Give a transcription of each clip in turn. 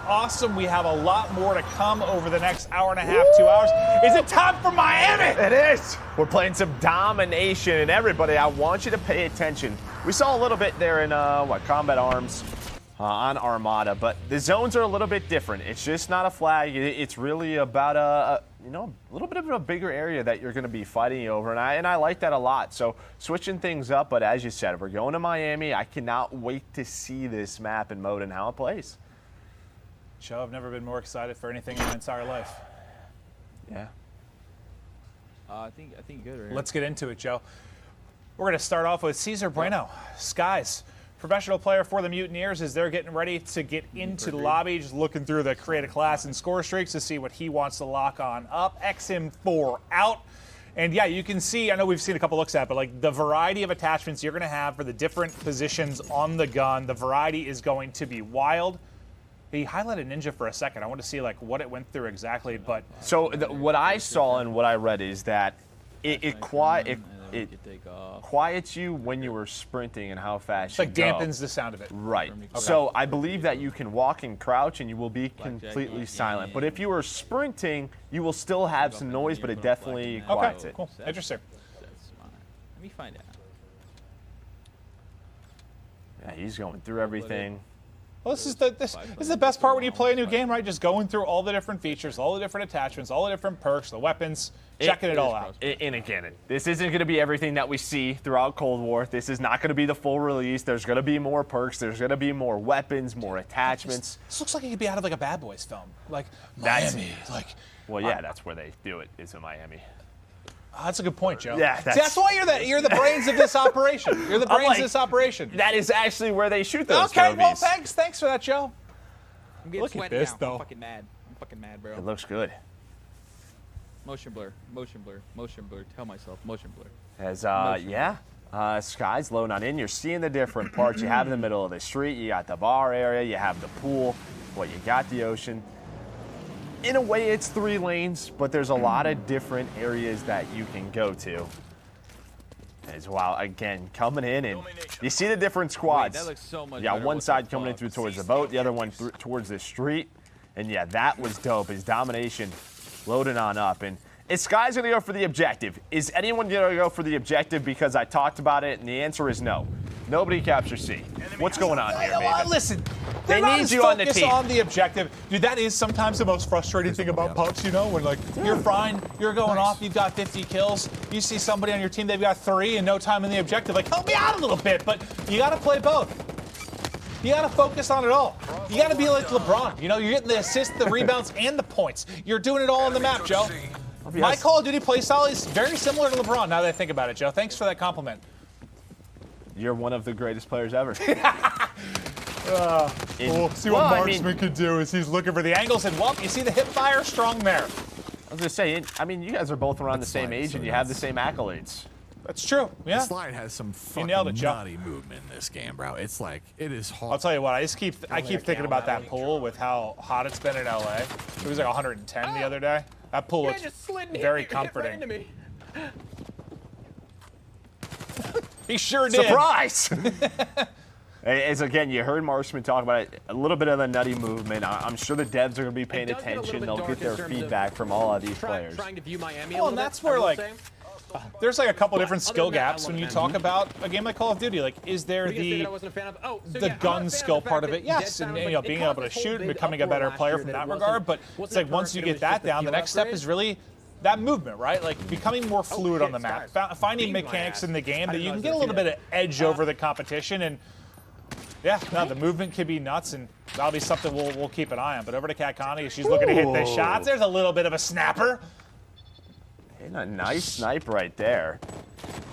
awesome. We have a lot more to come over the next hour and a half, 2 hours. Is it time for Miami? It is. We're playing some Domination, and everybody, I want you to pay attention. We saw a little bit there in, Combat Arms on Armada, but the zones are a little bit different. It's just not a flag. It's really about a little bit of a bigger area that you're going to be fighting over, and I like that a lot. So switching things up, but as you said, we're going to Miami. I cannot wait to see this map and mode and how it plays. Joe, I've never been more excited for anything in my entire life. Yeah. I think good. Right? Let's get into it, Joe. We're going to start off with Cesar Bueno, Skies. Professional player for the Mutineers as they're getting ready to get into the lobby, just looking through the creative class and score streaks to see what he wants to lock on up. XM4 out. And yeah, you can see, I know we've seen a couple looks at it, but like the variety of attachments you're going to have for the different positions on the gun, the variety is going to be wild. He highlighted Ninja for a second. I want to see like what it went through exactly, but so what I saw and what I read is that it quiets you when you were sprinting and how fast you go. It's like dampens the sound of it. Right. Okay. So I believe that you can walk and crouch and you will be completely silent. But if you were sprinting, you will still have some noise, but it definitely quiets it. Cool. Interesting. Let me find out. Yeah, he's going through everything. Well, this is the best part when you play a new game, right? Just going through all the different features, all the different attachments, all the different perks, the weapons, checking it all out. And again, this isn't going to be everything that we see throughout Cold War. This is not going to be the full release. There's going to be more perks. There's going to be more weapons, more attachments. This looks like it could be out of like a Bad Boys film, like Miami. Well, yeah, that's where they do it. Is in Miami. Oh, that's a good point, Joe. Yeah, that's why you're the brains of this operation. You're the brains of this operation. That is actually where they shoot those Okay, movies. well, thanks for that, Joe. I'm getting Look at this, now. though. I'm fucking mad, bro. It looks good. Motion blur. Tell myself, motion blur. As Sky's loading on in. You're seeing the different parts. You have in the middle of the street. You got the bar area. You have the pool. You got the ocean. In a way, it's 3 lanes, but there's a lot of different areas that you can go to. As well, again, coming in, and you see the different squads. Wait, that looks so much you got better. one side coming in through towards the boat, the other one towards the street. And yeah, that was dope. His Domination loading on up. And is Sky's going to go for the objective? Is anyone going to go for the objective because I talked about it? And the answer is no. Nobody captures C. What's going on here, Maven? Listen, they need you on the team. On the objective. Dude, that is sometimes the most frustrating thing about PUBG, you know, when like you're fine, you're going off, you've got 50 kills, you see somebody on your team, they've got 3 and no time in the objective. Like, help me out a little bit, but you got to play both. You got to focus on it all. You got to be like LeBron. You know, you're getting the assists, the rebounds, and the points. You're doing it all on the map, Joe. My Call of Duty playstyle is very similar to LeBron, now that I think about it, Joe. Thanks for that compliment. You're one of the greatest players ever. We'll see what Marksman can do as he's looking for the angles. And, well, you see the hip fire strong there. I was going to say, you guys are both around the same age and you have the same accolades. That's true, yeah. The slide has some fucking naughty movement in this game, bro. It's like, it is hard. I'll tell you what, I keep thinking about that pool with how hot it's been in LA. It was like 110 the other day. That pool looks very comforting. He sure did. Surprise! As again, you heard Marksman talk about it, a little bit of the nutty movement. I'm sure the devs are going to be paying attention. They'll get their feedback from all of these players. Trying to view Miami well, and that's where like there's like a couple different skill gaps when you talk about a game like Call of Duty. Like, is there the gun skill part of it? Yes, and being able to shoot and becoming a better player from that regard. But it's like once you get that down, the next step is really that movement, right? Like becoming more fluid on the map, finding mechanics in the game that you can get a little bit of edge over the competition. And yeah, no, the movement could be nuts, and that'll be something we'll keep an eye on. But over to Kat Connie, she's looking to hit the shots. There's a little bit of a snapper. And a nice snipe right there.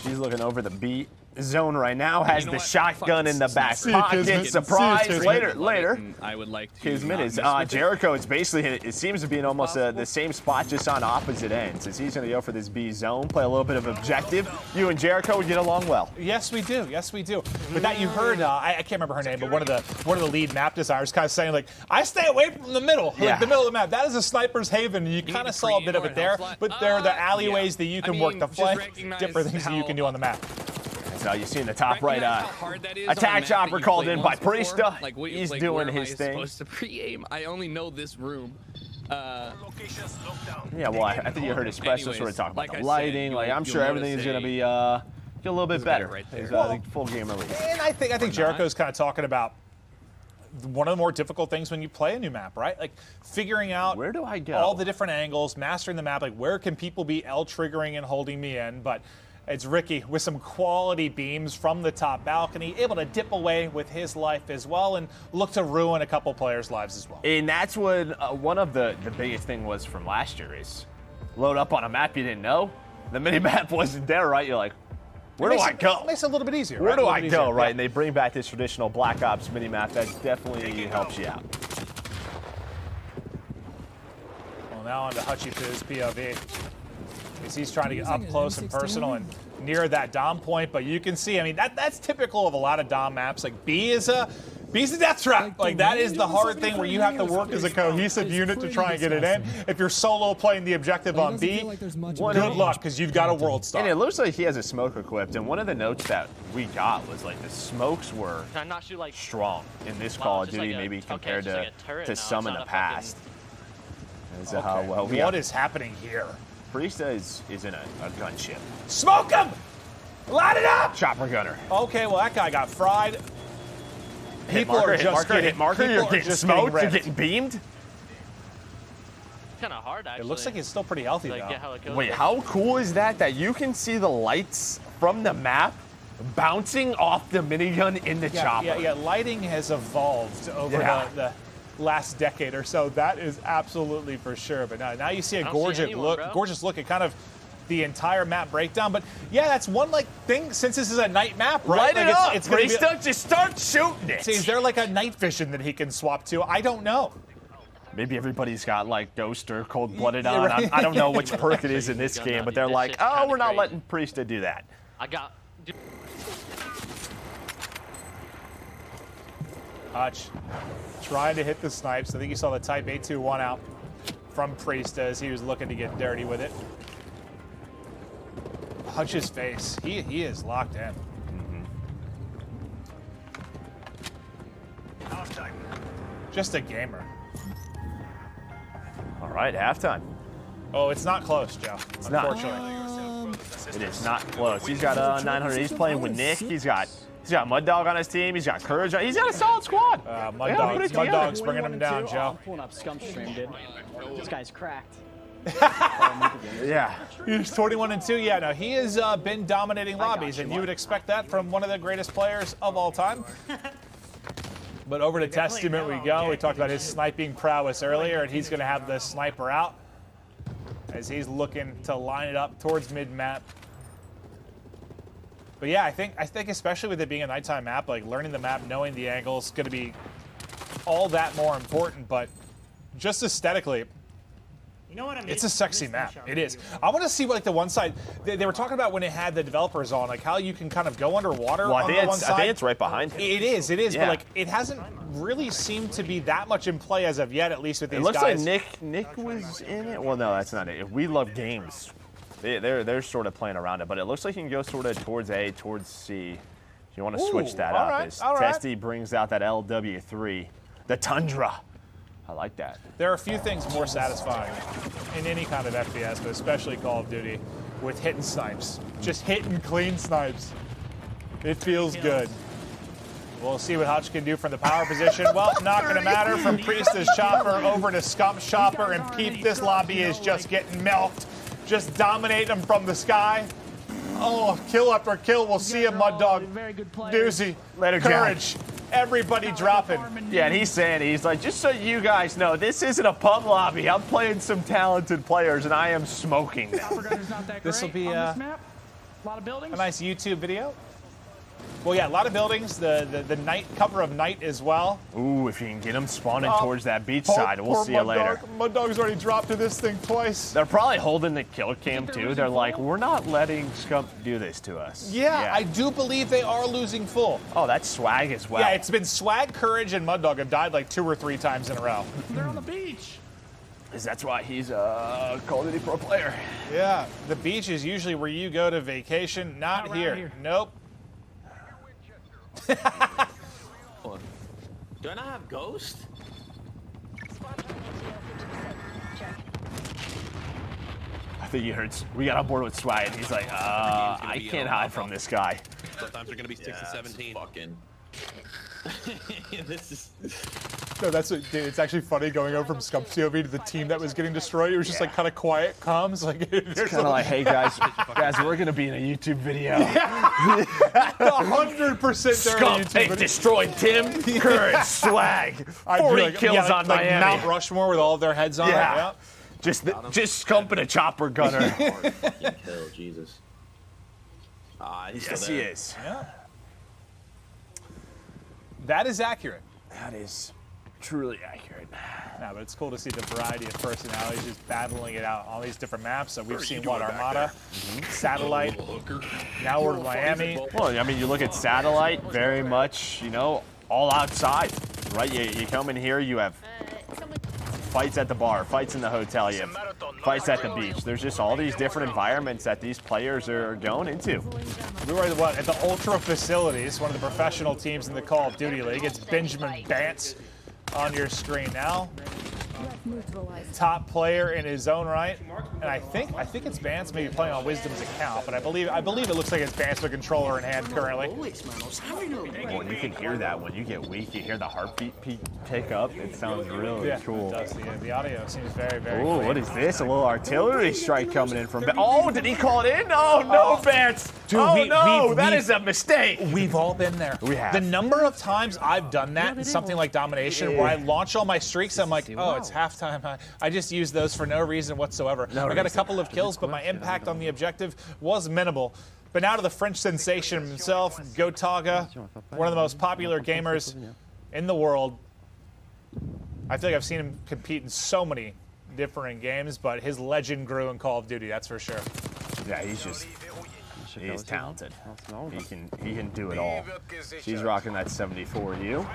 She's looking over the B zone right now, has the shotgun in the back pocket. Surprise! Later. I would like to. Kismet is Jericho. It's basically it seems to be in almost the same spot, just on opposite ends. As he's going to go for this B zone, play a little bit of objective. You and Jericho would get along well. Yes, we do. Yes, we do. But that you heard, I can't remember her name, but one of the lead map designers kind of saying like, I stay away from the middle, like the middle of the map. That is a sniper's haven. And you kind of saw a bit of it there, but there are the alleyways that you can work the flank, different things that you can do on the map. So you see in the top right, Recognize how hard that is on a attack map that chopper you called played in by once before? Priesta. Like, He's like, doing where am I his thing. supposed to pre-aim? I only know this room. Yeah, well, I think you heard Espresso sort of talk about like the I lighting. said, like, I'm you'll sure notice everything is going to be get a little bit got it better. right there. His Well, full game release. And I think Jericho's kind of talking about one of the more difficult things when you play a new map, right? Like figuring out Where do I go? all the different angles, mastering the map. Like where can people be L triggering and holding me in? But it's Ricky with some quality beams from the top balcony, able to dip away with his life as well and look to ruin a couple players' lives as well. And that's what one of the biggest thing was from last year is load up on a map you didn't know. The mini map wasn't there, right? You're like, where do I go? It makes it a little bit easier. Where right? do A little I bit go, easier. right? Yeah. And they bring back this traditional Black Ops mini map that definitely helps you out. Well, now on to Hutchie Poo's POV. As he's trying to get up close and personal and near that Dom point, but you can see, I mean, that's typical of a lot of Dom maps. Like B is a death trap. Like that is the hard thing where you have to work as a cohesive unit to try and get it in. If you're solo playing the objective on B, good luck because you've got a world star. And it looks like he has a smoke equipped. And one of the notes that we got was like the smokes were Can I not shoot like strong in this Wow, Call of just Duty, like a- maybe okay, compared just like a turret to now, some it's in not the a fucking- past. As to how well we What is happening here? Priesta is in a gunship. Smoke him! Light it up! Chopper gunner. Okay, well that guy got fried. Hit People marker, are hit just marker, getting, hit marker. people You're are getting just smoked. You're wrecked. getting beamed. kind of hard It actually. looks like he's still pretty healthy like though. get how it goes. Wait, how cool is that? That you can see the lights from the map bouncing off the minigun in the chopper. Yeah, lighting has evolved over Yeah. the last decade or so. That is absolutely for sure. But now you see a I don't see gorgeous anyone, look, bro. gorgeous look at kind of the entire map breakdown. But yeah, that's one like thing since this is a night map, right? Light like it up, it's gonna be. Priesta. Just start shooting it. See, is there like a night vision that he can swap to? I don't know. Maybe everybody's got like Ghost or Cold-Blooded Yeah, on. right. I don't know which perk it is in this Gun game, now, but dude. they're This like, shit's oh, kinda we're not crazy. letting Priesta do that. I got. Dude, Hutch trying to hit the snipes. I think you saw the Type 821 out from Priesta as he was looking to get dirty with it. Hutch's face, he is locked in. Just a gamer. All right, halftime. Oh, it's not close, Joe. It's not. Unfortunately. It is not close. He's got 900. He's playing with Nick. He's got Mud Dog on his team. He's got Courage. He's got a solid squad. Mud Yeah, Dog- put it Mud together. Dog's bringing him down, Joe. I'm pulling up Scump stream, dude. This guy's cracked. Yeah. He's 21-2. Yeah, no, he has been dominating lobbies, and you would expect that from one of the greatest players of all time. But over to Testament we go. We talked about his sniping prowess earlier, and he's going to have the sniper out as he's looking to line it up towards mid-map. But yeah, I think especially with it being a nighttime map, like learning the map, knowing the angles, is going to be all that more important. But just aesthetically, You know what I mean? it's a sexy map. It is. I want to see what, like the one side they were talking about when it had the developers on, like how you can kind of go underwater Well, on the one side. I think it's right behind him. It is. Yeah. But like it hasn't really seemed to be that much in play as of yet, at least with these It looks guys. like Nick was in it. Well, no, that's not it. We Love Games. They're sort of playing around it, but it looks like you can go sort of towards A, towards C. If you want to switch that all up, right, as all right. Testy brings out that LW3, the Tundra. I like that. There are a few things more satisfying in any kind of FPS, but especially Call of Duty, with hitting snipes. Just hitting clean snipes. It feels good. We'll see what Hutch can do from the power position. Well, not going to matter. From Priesta's chopper over to Scump's chopper, and Peep, this lobby is just getting milked. Just dominate them from the sky. Oh, kill after kill. We'll see him, Mud Dog. Very good players. Doozy. Later, Jack. Courage. Everybody dropping. Yeah, and he's like, just so you guys know, this isn't a pub lobby. I'm playing some talented players, and I am smoking them. Gunner's not that This'll great be, on this map. A lot of buildings. A nice YouTube video. Well, yeah, a lot of buildings. The night cover of night as well. Ooh, if you can get them spawning Oh, towards that beach side, we'll see you later. Mud Dog's already dropped to this thing twice. They're probably holding the kill cam too. They're like, we're not letting Scump do this to us. Yeah, I do believe they are losing full. Oh, that's swag as well. Yeah, it's been Swag, Courage, and Mud Dog have died like 2 or 3 times in a row. They're on the beach. That's why he's a Call of Duty pro player. Yeah, the beach is usually where you go to vacation. Not Not around here. here. Nope. Do I not have Ghost? I think he heard. We got on board with Swag, and he's like, I can't hide from this guy. Sometimes they're gonna be 6 to 17. Fucking. This is. No, that's what, dude. It's actually funny going over from Scump's POV to the team that was getting destroyed. It was just like kind of quiet, calm. It's like It's kind of like, hey guys, we're gonna be in a YouTube video. 100% there Scump, they destroyed Tim, Courage, Swag, 40 kills on like Miami. Mount Rushmore with all of their heads on. Yeah. It. Just Scump and a chopper gunner. Kill, Jesus. He's Yes, still he there. is. Yeah. That is accurate. That is truly accurate. No, but it's cool to see the variety of personalities just battling it out on all these different maps. So we've seen what, Armada, Satellite, now we're in Miami. Well, I mean, you look at Satellite, very much, you know, all outside, right? You come in here, you have fights at the bar, fights in the hotel, you have fights at the beach. There's just all these different environments that these players are going into. We were at the Ultra Facilities, one of the professional teams in the Call of Duty League. It's Benjamin Bantz on your screen now. Top player in his own right, and I think it's Bantz maybe playing on Wisdom's account, but I believe it looks like it's Bantz with a controller in hand currently. When you can hear that, when you get weak, you hear the heartbeat pick up. It sounds really cool. It does. The audio seems very, very Oh, clean. what is this? A little artillery strike coming in from. Oh, did he call it in? Oh no, Bantz! Dude, Oh, that is a mistake. We've all been there. We have. The number of times I've done that in something like Domination, where I launch all my streaks, I'm like, oh, it's halftime. I just use those for no reason whatsoever. I got a couple of kills, but my impact on the objective was minimal. But now to the French sensation himself, Gotaga, one of the most popular gamers in the world. I feel like I've seen him compete in so many different games, but his legend grew in Call of Duty, that's for sure. Yeah, he's talented. He can do it all. He's rocking that 74U.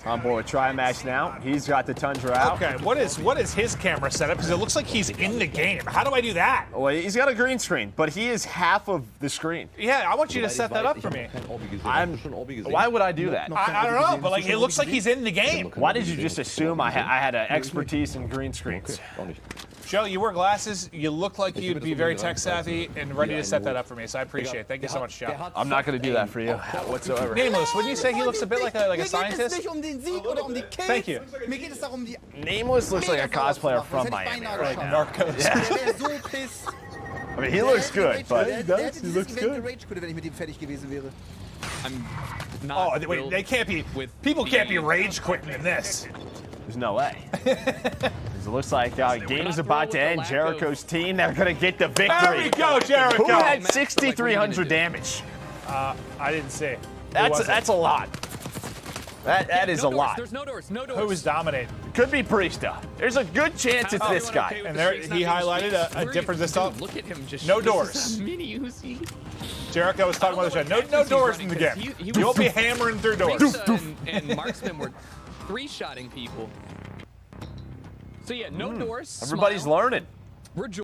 On board with Trimash now. He's got the Tundra out. Okay, what is his camera setup? Because it looks like he's in the game. How do I do that? Well, he's got a green screen, but he is half of the screen. Yeah, I want you to set that up for me. Why would I do that? I don't know, but like it looks like he's in the game. Why did you just assume I had an expertise in green screens? Joe, you wear glasses. You look like you'd be very tech savvy and ready to set that up for me. So I appreciate it. Thank you so much, Joe. I'm not going to do that for you whatsoever. Nameless, wouldn't you say he looks a bit like a scientist? Thank you. Nameless looks like a cosplayer from Miami right now. Narcos. I mean, he looks good, but He does. He looks good. I'm not. Oh, wait, they can't be. People can't be rage quitting in this. there's no way. It looks like game's about to end. Jericho's team, they're going to get the victory. There we go, Jericho. Who had 6,300 damage? I didn't see. That's a lot. That is a lot. There's no doors. No doors. Who was dominating? Could be Priesta. There's a good chance it's this guy. And there he highlighted a difference this time. Look at him just. No this doors. is a mini Uzi. Jericho was talking about the show. No doors in the game. You won't be hammering through doors. Priesta and Marksman were three-shotting people. So yeah, no doors. Everybody's smile, learning. rejoice.